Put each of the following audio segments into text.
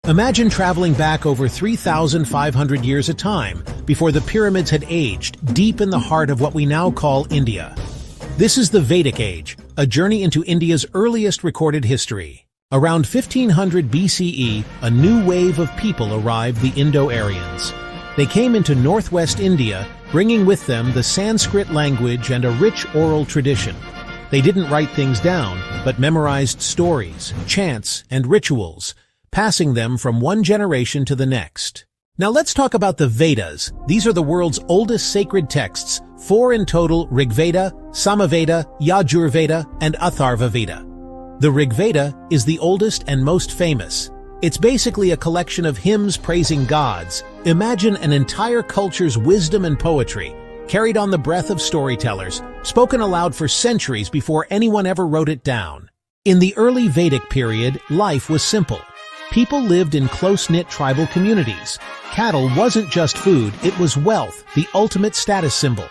Imagine traveling back over 3,500 years of time before the pyramids had aged, deep in the heart of what we now call India. This is the Vedic Age, a journey into India's earliest recorded history. Around 1500 BCE, a new wave of people arrived, the Indo-Aryans. They came into northwest India, bringing with them the Sanskrit language and a rich oral tradition. They didn't write things down, but memorized stories, chants, and rituals, passing them from one generation to the next. Now let's talk about the Vedas. These are the world's oldest sacred texts, 4 in total: Rigveda, Samaveda, Yajurveda, and Atharvaveda. The Rigveda is the oldest and most famous. It's basically a collection of hymns praising gods. Imagine an entire culture's wisdom and poetry, carried on the breath of storytellers, spoken aloud for centuries before anyone ever wrote it down. In the early Vedic period, life was simple. People lived in close-knit tribal communities. Cattle wasn't just food, it was wealth, the ultimate status symbol.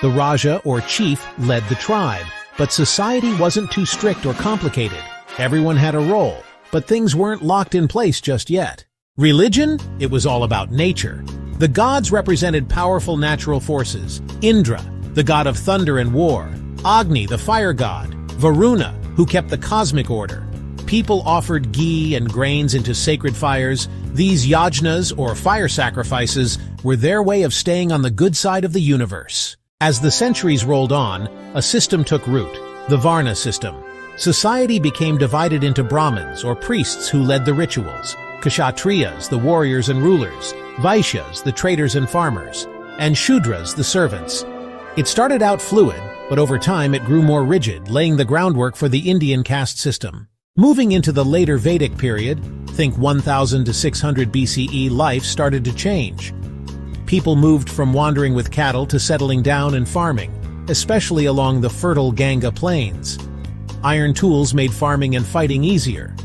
The Raja or chief led the tribe, but society wasn't too strict or complicated. Everyone had a role, but things weren't locked in place just yet. Religion? It was all about nature. The gods represented powerful natural forces. Indra, the god of thunder and war. Agni, the fire god. Varuna, who kept the cosmic order. People offered ghee and grains into sacred fires. These yajnas, or fire sacrifices, were their way of staying on the good side of the universe. As the centuries rolled on, a system took root, the Varna system. Society became divided into Brahmins, or priests who led the rituals, Kshatriyas, the warriors and rulers, Vaishyas, the traders and farmers, and Shudras, the servants. It started out fluid, but over time it grew more rigid, laying the groundwork for the Indian caste system. Moving into the later Vedic period, think 1000 to 600 BCE, life started to change. People moved from wandering with cattle to settling down and farming, especially along the fertile Ganga plains. Iron tools made farming and fighting easier.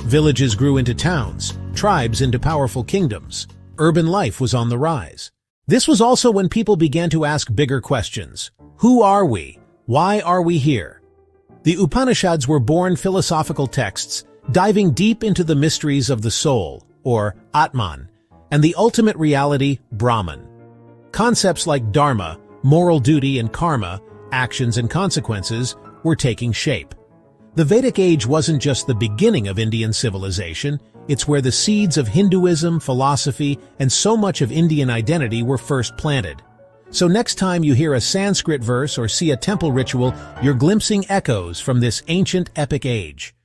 Villages grew into towns, tribes into powerful kingdoms. Urban life was on the rise. This was also when people began to ask bigger questions. Who are we? Why are we here? The Upanishads were born philosophical texts, diving deep into the mysteries of the soul, or Atman, and the ultimate reality, Brahman. Concepts like dharma, moral duty and karma, actions and consequences, were taking shape. The Vedic Age wasn't just the beginning of Indian civilization, it's where the seeds of Hinduism, philosophy, and so much of Indian identity were first planted. So next time you hear a Sanskrit verse or see a temple ritual, you're glimpsing echoes from this ancient epic age.